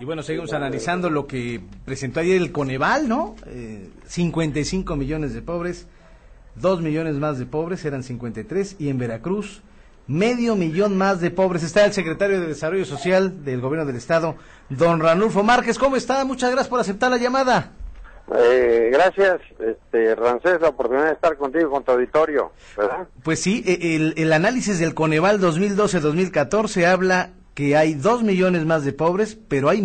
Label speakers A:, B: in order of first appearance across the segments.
A: Y bueno, seguimos analizando lo que presentó ayer el Coneval, ¿no? 55 millones de pobres, 2 millones más de pobres, eran 53, y en Veracruz, 500,000 más de pobres. Está el secretario de Desarrollo Social del Gobierno del Estado, don Ranulfo Márquez. ¿Cómo está? Muchas gracias por aceptar la llamada.
B: Gracias, Rancés, la oportunidad de estar contigo, con tu auditorio, ¿verdad?
A: Pues sí, el análisis del Coneval 2012-2014 habla que hay 2 millones más de pobres, pero hay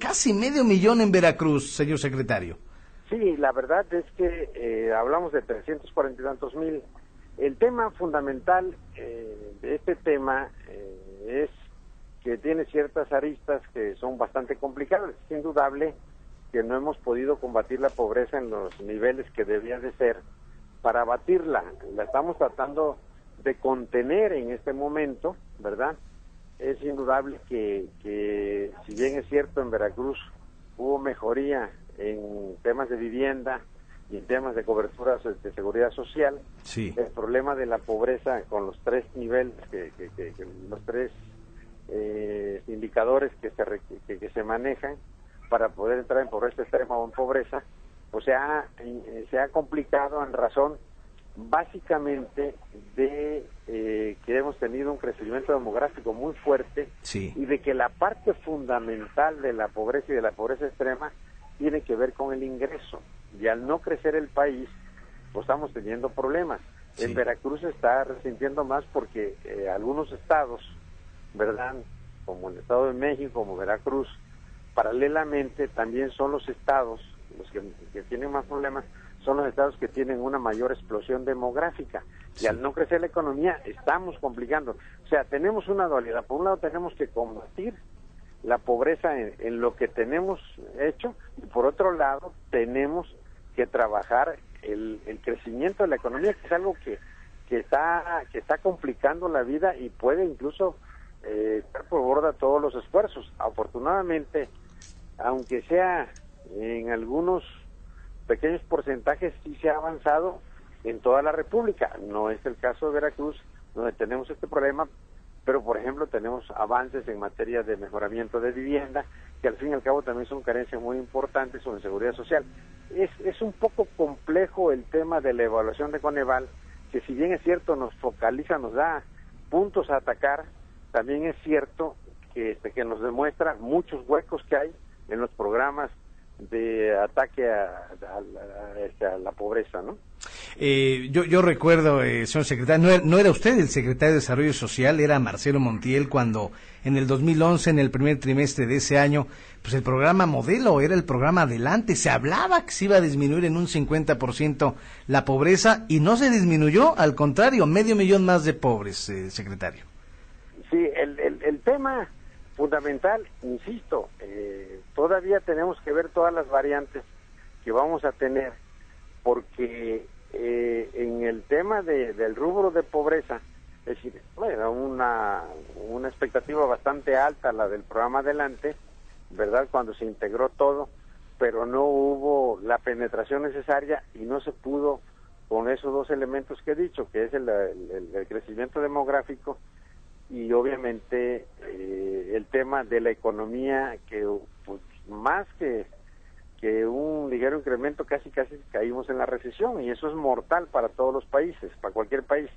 A: casi medio millón en Veracruz, señor secretario.
B: Sí, la verdad es que hablamos de 340 y tantos mil. El tema fundamental de este tema es que tiene ciertas aristas que son bastante complicadas. Es indudable que no hemos podido combatir la pobreza en los niveles que debía de ser para abatirla. La estamos tratando de contener en este momento, ¿verdad? Es indudable que si bien es cierto, en Veracruz hubo mejoría en temas de vivienda y en temas de cobertura de seguridad social,
A: sí,
B: el problema de la pobreza con los tres niveles, los tres indicadores que se manejan para poder entrar en pobreza extrema o en pobreza, pues se ha complicado en razón básicamente de que hemos tenido un crecimiento demográfico muy fuerte,
A: sí,
B: y de que la parte fundamental de la pobreza y de la pobreza extrema tiene que ver con el ingreso, y al no crecer el país, pues estamos teniendo problemas. Sí. En Veracruz se está resintiendo más porque algunos estados, ¿verdad?, como el Estado de México, como Veracruz, paralelamente también son los estados, los que tienen más problemas, son los estados que tienen una mayor explosión demográfica, y al no crecer la economía estamos complicando. O sea, tenemos una dualidad. Por un lado tenemos que combatir la pobreza en lo que tenemos hecho, y por otro lado tenemos que trabajar el crecimiento de la economía, que es algo que está complicando la vida y puede incluso estar por borda todos los esfuerzos. Afortunadamente, aunque sea en algunos pequeños porcentajes, sí se ha avanzado en toda la República. No es el caso de Veracruz, donde tenemos este problema, pero por ejemplo tenemos avances en materia de mejoramiento de vivienda, que al fin y al cabo también son carencias muy importantes, o en seguridad social. Es un poco complejo el tema de la evaluación de Coneval, que si bien es cierto nos focaliza, nos da puntos a atacar, también es cierto que nos demuestra muchos huecos que hay en los programas de ataque a la pobreza, ¿no?
A: Yo recuerdo, señor secretario, no era usted el secretario de Desarrollo Social, era Marcelo Montiel, cuando en el 2011, en el primer trimestre de ese año, pues el programa modelo era el programa Adelante. Se hablaba que se iba a disminuir en un 50% la pobreza, y no se disminuyó, al contrario, 500,000 más de pobres, secretario.
B: Sí, el tema fundamental, insisto, todavía tenemos que ver todas las variantes que vamos a tener, porque en el tema del rubro de pobreza, es decir, era una expectativa bastante alta la del programa Adelante, ¿verdad?, cuando se integró todo, pero no hubo la penetración necesaria y no se pudo con esos dos elementos que he dicho, que es el crecimiento demográfico y obviamente el tema de la economía, que pues, más que un ligero incremento, casi caímos en la recesión, y eso es mortal para todos los países, para cualquier país.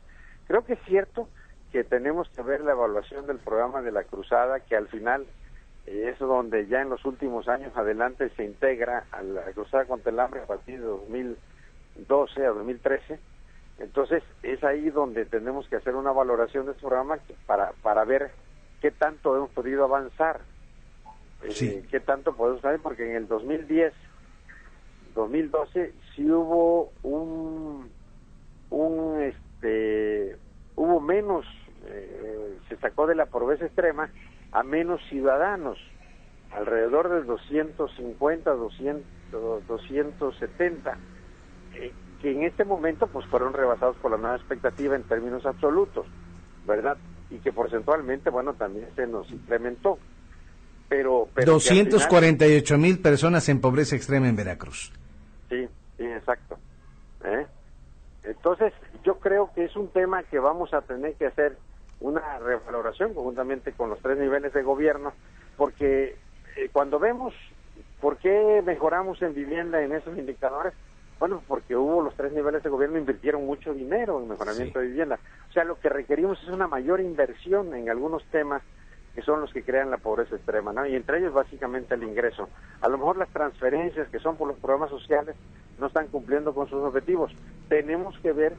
B: Creo que es cierto que tenemos que ver la evaluación del programa de la Cruzada, que al final es donde ya en los últimos años Adelante se integra a la Cruzada contra el Hambre a partir de 2012 a 2013. Entonces es ahí donde tenemos que hacer una valoración de este programa para ver qué tanto hemos podido avanzar,
A: sí,
B: qué tanto podemos hacer, porque en el 2010, 2012 sí hubo hubo menos, se sacó de la pobreza extrema a menos ciudadanos, alrededor de 250, 270, que en este momento pues fueron rebasados por la nueva expectativa en términos absolutos, ¿verdad? Y que porcentualmente, bueno, también se nos implementó. Pero
A: 248,000 personas en pobreza extrema en Veracruz.
B: Sí, exacto. Entonces, yo creo que es un tema que vamos a tener que hacer una revaloración conjuntamente con los tres niveles de gobierno, porque cuando vemos por qué mejoramos en vivienda en esos indicadores, bueno, porque hubo los 3 niveles de gobierno invirtieron mucho dinero en mejoramiento de vivienda. O sea, lo que requerimos es una mayor inversión en algunos temas que son los que crean la pobreza extrema, ¿no? Y entre ellos básicamente el ingreso. A lo mejor las transferencias que son por los programas sociales no están cumpliendo con sus objetivos. Tenemos que ver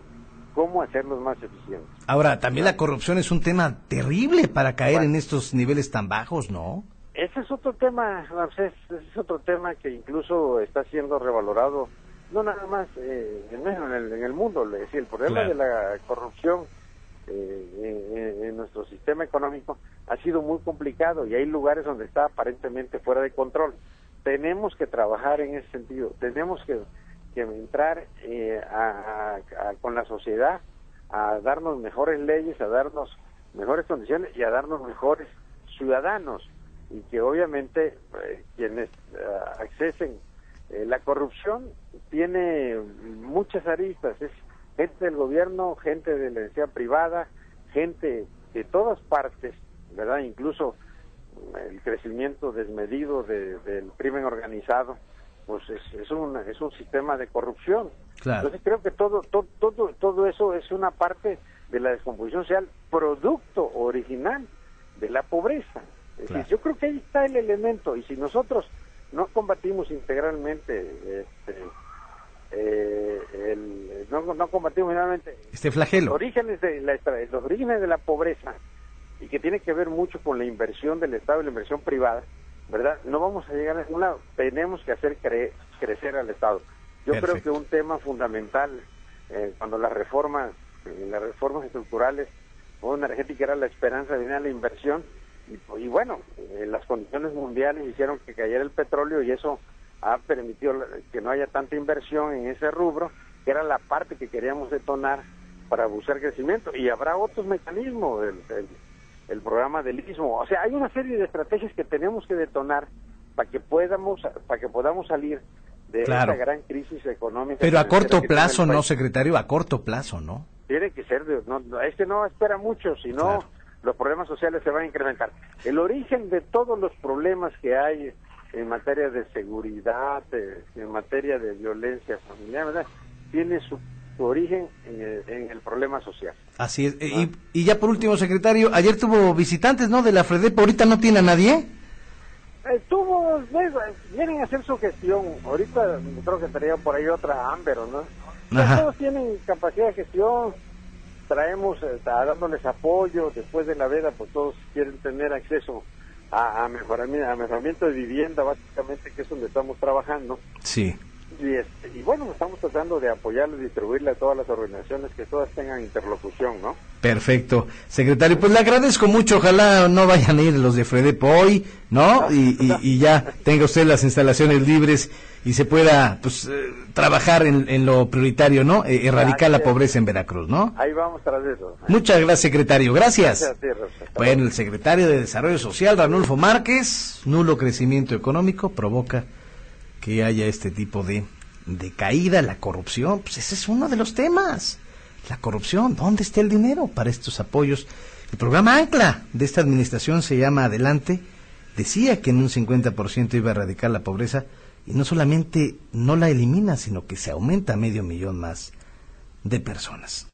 B: cómo hacerlos más eficientes.
A: Ahora, también la corrupción es un tema terrible para caer en estos niveles tan bajos, ¿no?
B: Ese es otro tema, Ramsés, ese es otro tema que incluso está siendo revalorado, no nada más en el mundo. Es decir, el problema de la corrupción en nuestro sistema económico ha sido muy complicado y hay lugares donde está aparentemente fuera de control. Tenemos que trabajar en ese sentido, tenemos que entrar con la sociedad a darnos mejores leyes, a darnos mejores condiciones y a darnos mejores ciudadanos, y que obviamente quienes accesen la corrupción tiene muchas aristas, es gente del gobierno, gente de la iniciativa privada, gente de todas partes, ¿verdad? Incluso el crecimiento desmedido del crimen organizado, pues es un sistema de corrupción. Claro. Entonces creo que todo eso es una parte de la descomposición social, producto original de la pobreza. Es decir, yo creo que ahí está el elemento, y si nosotros no combatimos integralmente no combatimos finalmente
A: este flagelo,
B: los orígenes de la pobreza, y que tiene que ver mucho con la inversión del Estado y la inversión privada, ¿verdad? No vamos a llegar a ningún lado. Tenemos que hacer crecer al Estado. Yo Perfecto. Creo que un tema fundamental cuando las reformas estructurales o energética era la esperanza de la inversión, y bueno, las condiciones mundiales hicieron que cayera el petróleo, y eso ha permitido que no haya tanta inversión en ese rubro, que era la parte que queríamos detonar para buscar crecimiento. Y habrá otros mecanismos, el programa del Istmo. O sea, hay una serie de estrategias que tenemos que detonar para que podamos salir de esta gran crisis económica.
A: Pero a corto plazo, ¿no, secretario? A corto plazo, ¿no?
B: Tiene que ser, es que no espera mucho, sino los problemas sociales se van a incrementar. El origen de todos los problemas que hay en materia de seguridad, en materia de violencia familiar, ¿verdad?, tiene su origen en el problema social.
A: Así es. Y ya por último, secretario, ayer tuvo visitantes, ¿no?, de la FREDEP. ¿Ahorita no tiene a nadie?
B: Vienen a hacer su gestión. Ahorita creo que traía por ahí otra Ámbero, ¿no? Todos tienen capacidad de gestión. Traemos, dándoles apoyo. Después de la veda, pues todos quieren tener acceso a mejoramiento de vivienda, básicamente, que es donde estamos trabajando.
A: Sí.
B: Y bueno, estamos tratando de apoyarle y distribuirle a todas las organizaciones, que todas tengan interlocución, ¿no?
A: Perfecto. Secretario, pues le agradezco mucho. Ojalá no vayan a ir los de FREDEP hoy, ¿no? Y ya tenga usted las instalaciones libres y se pueda, pues, trabajar en lo prioritario, ¿no? Erradicar la pobreza en Veracruz, ¿no?
B: Ahí vamos tras eso.
A: Muchas gracias, secretario. Gracias.
B: Gracias a ti, Rosa.
A: Bueno, el secretario de Desarrollo Social, Ranulfo Márquez. Nulo crecimiento económico provoca que haya este tipo de caída. La corrupción, pues ese es uno de los temas. La corrupción, ¿dónde está el dinero para estos apoyos? El programa Ancla de esta administración se llama Adelante. Decía que en un 50% iba a erradicar la pobreza, y no solamente no la elimina, sino que se aumenta a 500,000 más de personas.